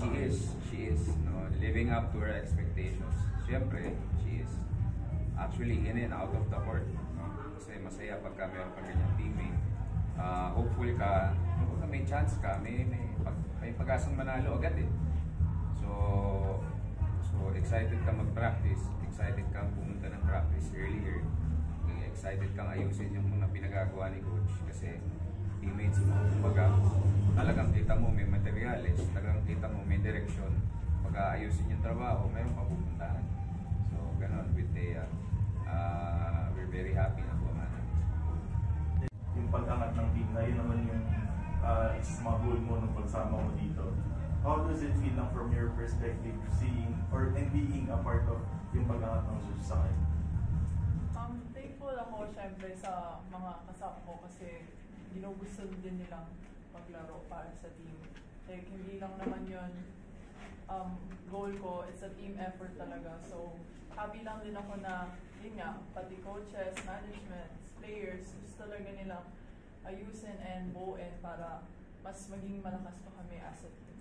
She is, no, living up to her expectations. Siyempre, she is actually in and out of the court, no? Kasi masaya pagka meron ka ganyang teammate. Hopeful ka, kung may chance ka, may pag-asang manalo agad eh. So excited ka mag-practice, excited kang pumunta ng practice earlier, excited kang ayusin yung mga pinagagawa ni coach kasi teammates mo, kumbaga, talagang kita mo may materials, talagang kita mo may direksyon, pag-aayusin yung trabaho, mayroong mapupuntahan. So, ganon with Thea. We're very happy na po namin. Yung pag-angat ng team na yun naman yung isa sa mga goal mo nung pagsama mo dito. How does it feel lang from your perspective seeing or and being a part of yung pag-angat ng Zeus sa akin? Thankful ako syempre sa mga kasama ko kasi ginugusto din nilang maglaro para sa team. Like, hindi lang naman yun goal ko, it's a team effort talaga. So, happy lang din ako na, yun nga, pati coaches, management, players, gusto talaga nilang ayusin and buuin para mas maging malakas pa kami as a team.